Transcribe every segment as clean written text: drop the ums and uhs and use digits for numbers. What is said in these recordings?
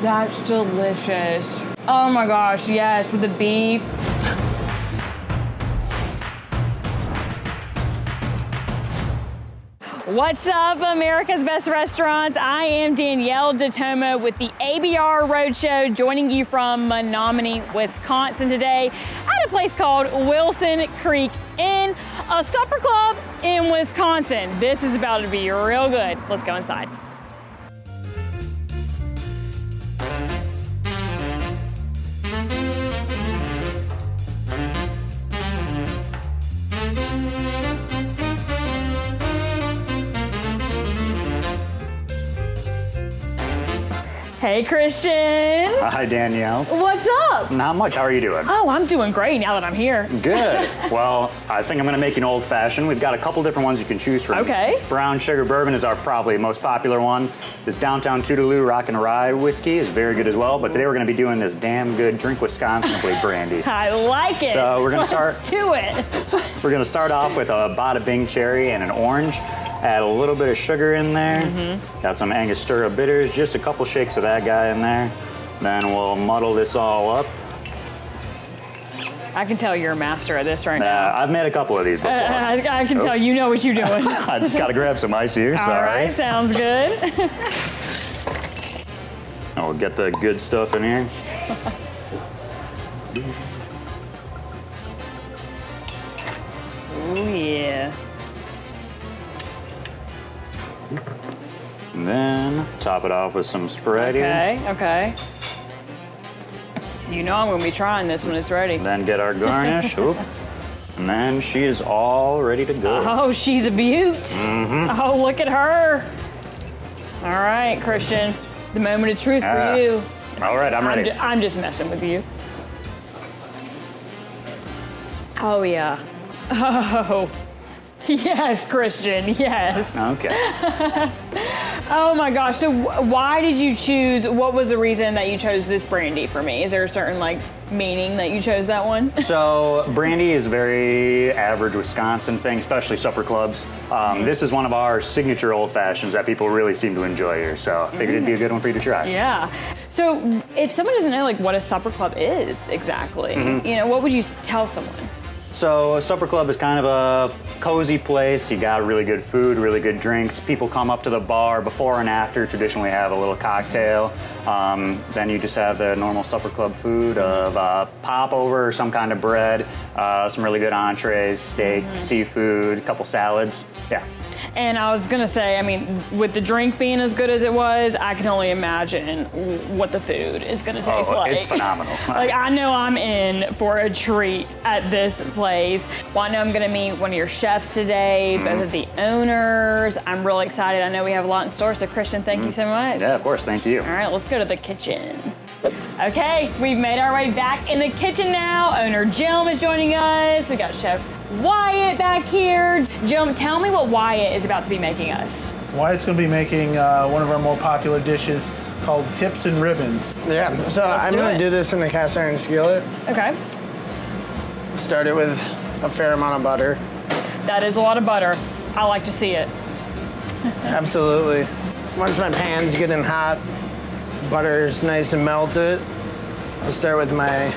That's delicious. Oh my gosh, yes, with the beef. What's up, America's Best Restaurants? I am Danielle DeTomo with the ABR Roadshow, joining you from Menomonie, Wisconsin today at a place called Wilson Creek Inn, a supper club in Wisconsin. This is about to be real good. Let's go inside. Hey, Christian. Hi, Danielle. What's up? Not much. How are you doing? Oh, I'm doing great now that I'm here. Good. Well, I think I'm going to make an old fashioned. We've got a couple different ones you can choose from. Okay. Brown sugar bourbon is our probably most popular one. This Downtown Toodaloo Rockin' Rye whiskey is very good as well. But today we're going to be doing this damn good Drink Wisconsin brandy. I like it. So we're going to start. Let's do it. We're going to start off with a Bada Bing cherry and an orange. Add a little bit of sugar in there. Got some Angostura bitters, just a couple shakes of that guy in there. Then we'll muddle this all up. I can tell you're a master at this right now. I've made a couple of these before. I can tell you know what you're doing. I just gotta grab some ice here, sorry. All right, sounds good. And we'll get the good stuff in here. Oh yeah. And then top it off with some Spread here. Okay. You know I'm gonna be trying this when it's ready. Then get our garnish. Oop. And then she is all ready to go. Oh, she's a beaut. Oh, look at her. All right, Christian, the moment of truth for you. All right, I'm ready. I'm just messing with you. Oh yeah. Oh. Yes, Christian, yes. Okay. Oh my gosh, so why did you choose, what was the reason that you chose this brandy for me? Is there a certain meaning that you chose that one? So brandy is a very average Wisconsin thing, especially supper clubs. This is one of our signature old fashions that people really seem to enjoy here. So I figured it'd be a good one for you to try. Yeah. So if someone doesn't know what a supper club is exactly, what would you tell someone? So a supper club is kind of a cozy place. You got really good food, really good drinks. People come up to the bar before and after, traditionally have a little cocktail. Then you just have the normal supper club food of popover or some kind of bread, some really good entrees, steak, seafood, a couple salads. Yeah. And I was gonna say, I mean, with the drink being as good as it was, I can only imagine what the food is gonna taste like. It's phenomenal. I know I'm in for a treat at this place. Well, I know I'm gonna meet one of your chefs today, both of the owners. I'm really excited. I know we have a lot in store, so Christian, thank you so much. Yeah, of course, thank you. All right, let's go to the kitchen. Okay, we've made our way back in the kitchen now. Owner Jim is joining us. We got Chef Wyatt back here. Jim, tell me what Wyatt is about to be making us. Wyatt's going to be making one of our more popular dishes called tips and ribbons. Yeah, so I'm going to do this in the cast iron skillet. Okay. Start it with a fair amount of butter. That is a lot of butter. I like to see it. Absolutely. Once my pan's getting hot, butter's nice and melted, I'll start with my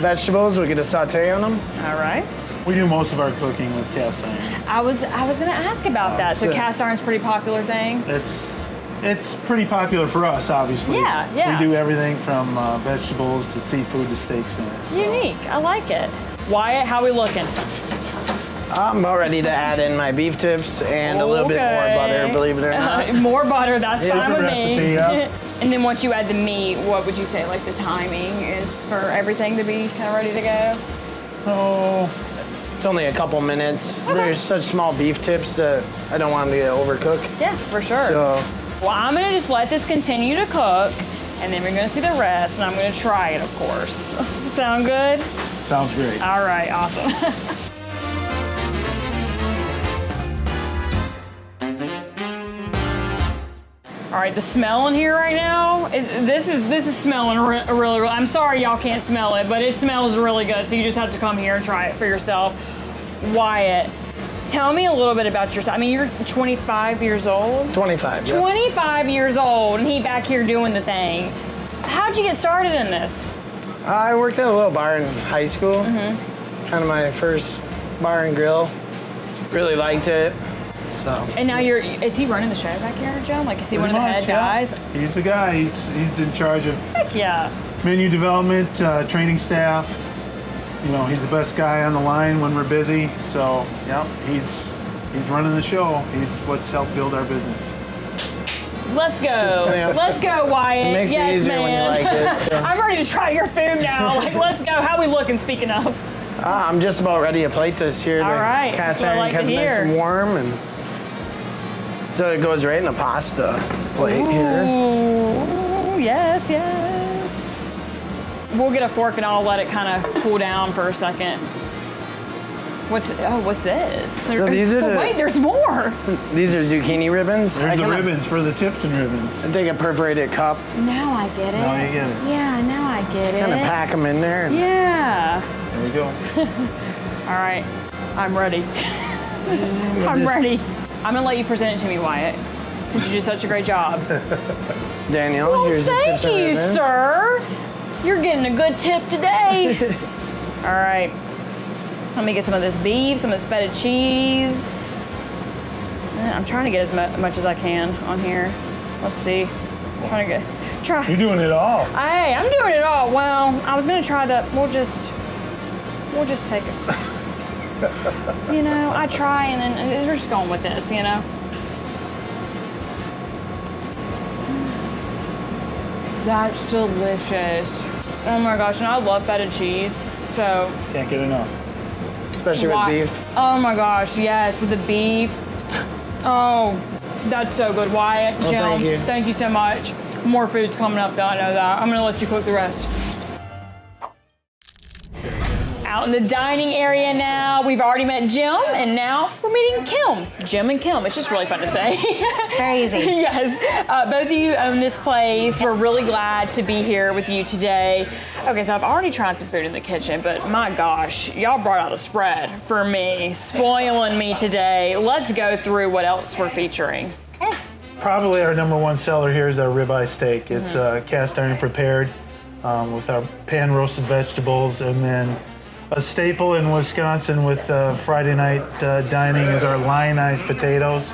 vegetables. We'll get a saute on them. All right. We do most of our cooking with cast iron. I was gonna ask about that. So cast iron's a pretty popular thing. It's pretty popular for us, obviously. Yeah. We do everything from vegetables to seafood to steaks in it. So. Unique. I like it. Wyatt, how we looking? I'm about ready to add in my beef tips and a little bit more butter, believe it or not. More butter, that's fine with me. Recipe, yeah. And then once you add the meat, what would you say the timing is for everything to be kind of ready to go? Oh, it's only a couple minutes. Okay. There's such small beef tips that I don't want them to get overcooked. Yeah, for sure. So, well, I'm gonna just let this continue to cook, and then we're gonna see the rest, and I'm gonna try it, of course. Sound good? Sounds great. All right, awesome. All right, the smell in here right now, this is smelling really, I'm sorry y'all can't smell it, but it smells really good, so you just have to come here and try it for yourself. Wyatt, tell me a little bit about yourself. I mean, you're 25 years old? 25, yeah. 25 years old, and he back here doing the thing. how'd you get started in this? I worked at a little bar in high school. Kind of my first bar and grill. Really liked it. So. And now is he running the show back here, Joe? Like, is he one of the Pretty head much, yeah. guys? He's the guy. He's in charge of Heck yeah. menu development, training staff. You know, he's the best guy on the line when we're busy. So, yeah, he's running the show. He's what's helped build our business. Let's go. Yeah. Let's go, Wyatt. It makes yes, it easier man. when you like it. So. I'm ready to try your food now. Like, let's go. How we looking, speaking of? I'm just about ready to plate this here. All right. Cast That's what I iron like to kept nice hear. and warm, and so it goes right in a pasta plate here. Ooh, yes, yes. We'll get a fork and I'll let it kind of cool down for a second. What's this? So these are wait, there's more. These are zucchini ribbons. There's the ribbons for the tips and ribbons. I take a perforated cup, Now I get it. Now you get it. Yeah, now I get it. kind of pack them in there. And Yeah. There we go. All right, I'm ready. I'm this- ready. I'm gonna let you present it to me, Wyatt, since you did such a great job. Danielle, Well, here's the thank tips and you, ribbons. sir. You're getting a good tip today. All right. Let me get some of this beef, some of this feta cheese. I'm trying to get as much as I can on here. Let's see. I'm trying to try. You're doing it all. Hey, I'm doing it all. Well, I was gonna try the. We'll just take it. You know, I try and then we're just going with this. You know. That's delicious. Oh my gosh, and I love feta cheese. So. Can't get enough. Especially with beef. Oh my gosh, yes, with the beef. Oh, that's so good, Wyatt. Oh, Jim, thank you. so much. More food's coming up, though, I know that. I'm gonna let you cook the rest. Out in the dining area now. We've already met Jim, and now we're meeting Kim. Jim and Kim. It's just really fun to say. Very easy. Yes. Both of you own this place. We're really glad to be here with you today. Okay, so I've already tried some food in the kitchen, but my gosh, y'all brought out a spread for me, spoiling me today. Let's go through what else we're featuring. Probably our number one seller here is our ribeye steak. It's cast iron prepared with our pan roasted vegetables, and then a staple in Wisconsin with Friday night dining is our lionized potatoes,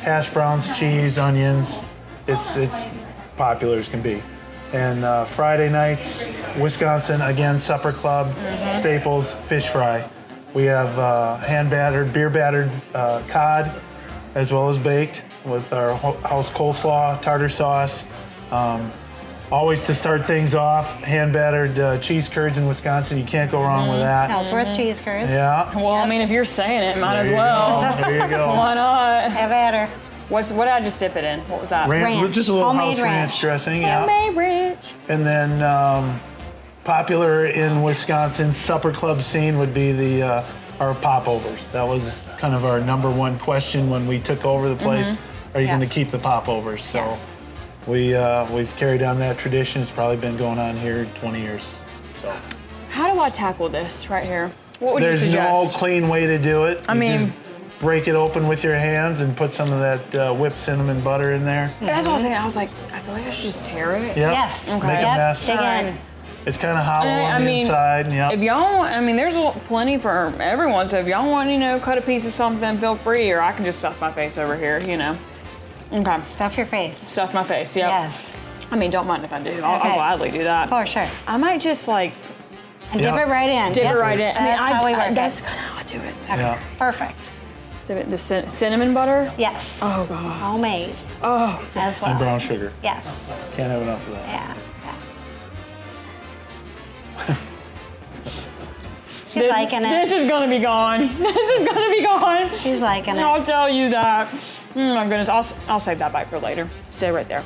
hash browns, cheese, onions. It's popular as can be. And Friday nights, Wisconsin, again, supper club, staples, fish fry. We have hand battered, beer battered cod, as well as baked with our house coleslaw, tartar sauce. Always to start things off, hand battered cheese curds in Wisconsin. You can't go wrong with that. Ellsworth cheese curds. Yeah. Well, I mean, if you're saying it, might as There you well. go. There you go. Why not? Have at her. What did I just dip it in? What was that? Ranch. Just a little Homemade house ranch ranch. dressing. Yeah. Homemade ranch. And then popular in Wisconsin supper club scene would be the our popovers. That was kind of our number one question when we took over the place. Are you going to Yes. keep the popovers? So Yes. we've carried on that tradition. It's probably been going on here 20 years. So How do I tackle this right here? What would there's you no suggest? clean way to do it. I You mean- just break it open with your hands and put some of that whipped cinnamon butter in there. That's what I was thinking. I was like, I feel like I should just tear it. Yep. Yes. Okay. Make a Yep. mess. Dig Alright. in. It's kind of hollow I on the mean, inside. Yep. If y'all want, I mean, there's plenty for everyone. So if y'all want, cut a piece of something, feel free. Or I can just stuff my face over here, Okay. Stuff your face. Stuff my face, yep. Yes. I mean, don't mind if I do. I'll Okay. gladly do that. For sure. I might just And dip Yeah. it right in. dip Yep. it right in. That's how we work that's it. kind of how I do it. Yeah. Perfect. So the cinnamon butter. Yes. Oh god. Homemade Oh. as And well. brown sugar. Yes. Can't have enough of that. Yeah. She's liking it. This is gonna be gone. This is gonna be gone. She's liking it. I'll tell you that. Oh my goodness. I'll save that bite for later. Stay right there.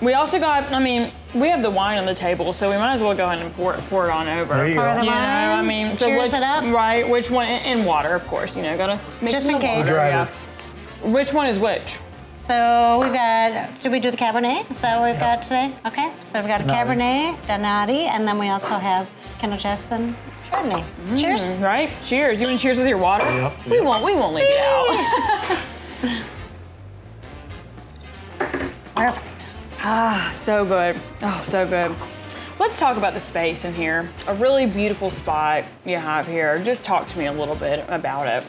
We also got. I mean, we have the wine on the table, so we might as well go ahead and pour it on over. There you Pour go. the You know, wine. I mean, so Cheers which- it up. Right, which one? And water, of course. Gotta mix Just in in the case. water. Driver. Yeah. Which one is which? So we've got, did we do the Cabernet? Is that what we've got today? Okay, so we've got a Denati. Cabernet, Donati, and then we also have Kendall Jackson Chardonnay. Cheers. Right? Cheers. You want to cheers with your water? Yep, We yep. won't leave it out. Perfect. Ah, so good. Oh, so good. Let's talk about the space in here. A really beautiful spot you have here. Just talk to me a little bit about it.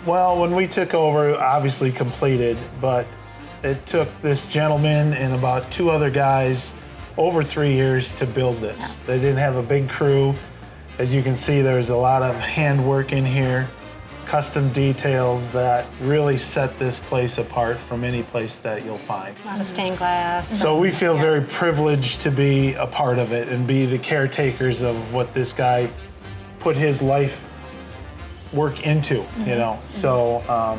Well, when we took over, obviously completed, but it took this gentleman and about 2 other guys over 3 years to build this. Yes. They didn't have a big crew. As you can see, there's a lot of handwork in here, custom details that really set this place apart from any place that you'll find. A lot of stained glass. So we feel very privileged to be a part of it and be the caretakers of what this guy put his life work into, you know. So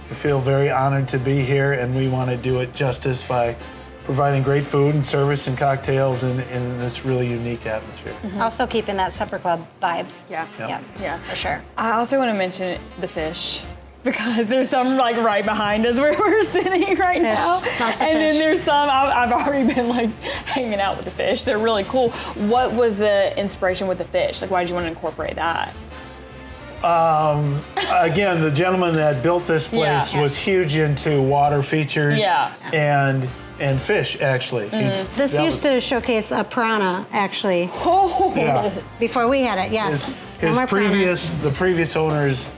we feel very honored to be here, and we want to do it justice by providing great food and service and cocktails in this really unique atmosphere. Also keeping that supper club vibe. Yeah. Yeah, Yeah. for sure. I also want to mention the fish because there's some like right behind us where we're sitting right Fish, now. lots of And then fish. there's some, I've already been like hanging out with the fish. They're really cool. What was the inspiration with the fish? Like, why did you want to incorporate that? Again, the gentleman that built this place Yeah. was huge into water features Yeah. and fish, actually. This used to showcase a piranha, actually, Oh, Yeah. before we had it, yes. No His more piranha. the previous owner's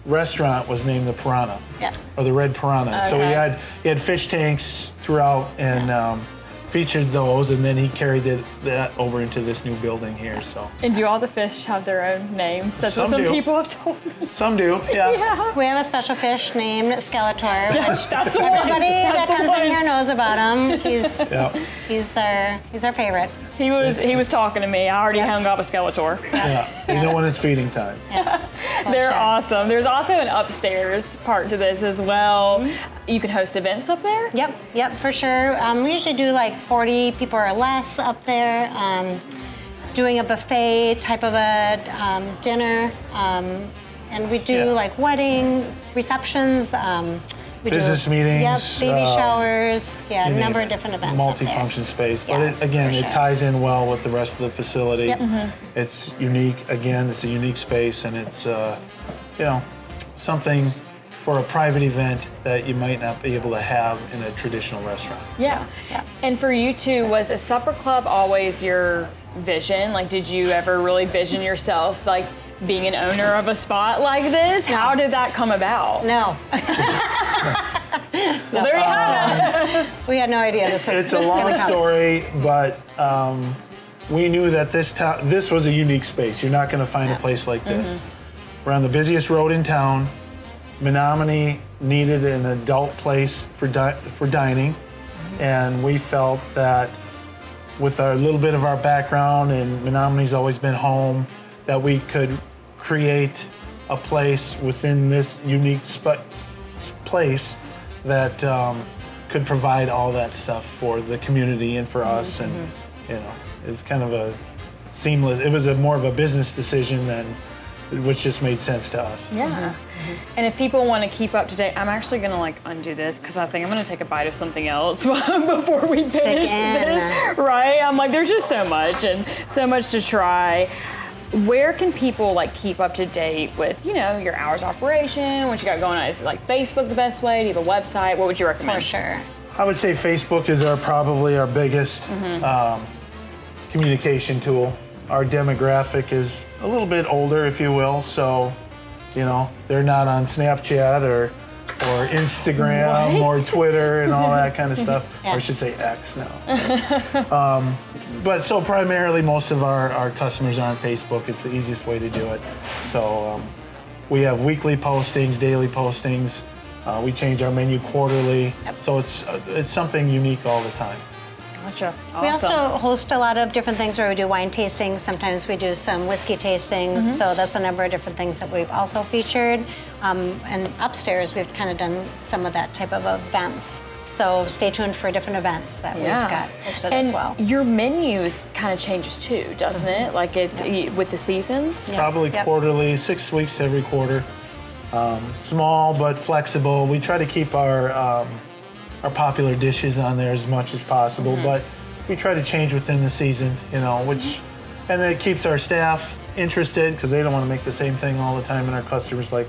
restaurant was named the Piranha, Yeah. or the Red Piranha. So Okay. he had fish tanks throughout and featured those, and then he carried that over into this new building here. So and do all the fish have their own names? That's what Some some do. people have told me. some do, yeah. Yeah. We have a special fish named Skeletor, which That's the one. everybody that That's the comes one. in here knows about him. Yeah. He's our favorite. He was talking to me. I already Yep. hung up a Skeletor. Yeah. You know when it's feeding time. Yeah. For They're sure. awesome. There's also an upstairs part to this as well. You can host events up there? Yep, for sure. We usually do like 40 people or less up there, doing a buffet type of a dinner, and we do Yeah. like weddings, receptions. We Business do, meetings, Yep, baby showers. Yeah, a You name number it. of different events up there. Multi-function space, but Yes, again, for it sure. ties in well with the rest of the facility. Yep. It's unique. Again, it's a unique space, and it's something for a private event that you might not be able to have in a traditional restaurant. Yeah. Yeah. And for you two, was a supper club always your vision? Like, did you ever really vision yourself like being an owner of a spot like this? How did that come about? No, Well, there you have it. we had no idea this was It's a gonna long come. story, but we knew that this was a unique space. You're not going to find a place like this. We're on the busiest road in town. Menomonie needed an adult place for dining, and we felt that with our little bit of our background, and Menomonie's always been home, that we could create a place within this unique place that could provide all that stuff for the community and for us, and it's kind of a seamless. It was more of a business decision than, which just made sense to us. Yeah. And if people want to keep up to date, I'm actually going to like undo this because I think I'm going to take a bite of something else before we finish this. Right? I'm like, there's just so much and so much to try. Where can people like keep up to date with, your hours of operation, what you got going on? Is like Facebook the best way? Do you have a website? What would you recommend? For sure. I would say Facebook is probably our biggest communication tool. Our demographic is a little bit older, if you will, so they're not on Snapchat or Instagram or Twitter and all that kind of stuff. Yeah. Or I should say X now. But so primarily most of our customers are on Facebook. It's the easiest way to do it. So we have weekly postings, daily postings. We change our menu quarterly. Yep. So it's something unique all the time. Gotcha. We Awesome. also host a lot of different things where we do wine tastings. Sometimes we do some whiskey tastings. So that's a number of different things that we've also featured. And upstairs, we've kind of done some of that type of events. So stay tuned for different events that we've got hosted and as well. your menus kind of changes too, doesn't it? Like with the seasons? Yeah. Probably Yep. quarterly, 6 weeks every quarter. Small but flexible. We try to keep our popular dishes on there as much as possible, but we try to change within the season, and it keeps our staff interested because they don't want to make the same thing all the time, and our customers like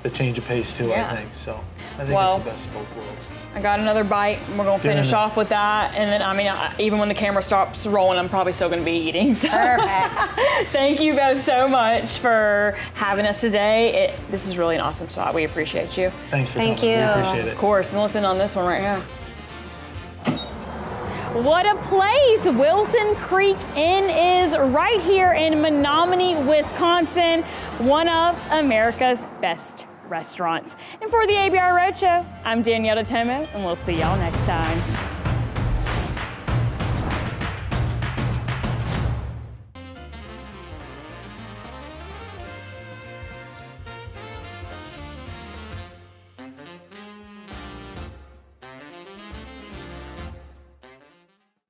the change of pace too. Yeah. I think so. I think Well, it's the best of both worlds. I got another bite, and we're gonna finish off with that. And then, I mean, even when the camera stops rolling, I'm probably still gonna be eating. So. Perfect. Thank you both so much for having us today. This is really an awesome spot. We appreciate you. Thanks for Thank coming. you. We appreciate it. Of course, and listen on this one right here. What a place! Wilson Creek Inn is right here in Menomonie, Wisconsin, one of America's best restaurants. And for the ABR Roadshow, I'm Danielle DeTomo, and we'll see y'all next time.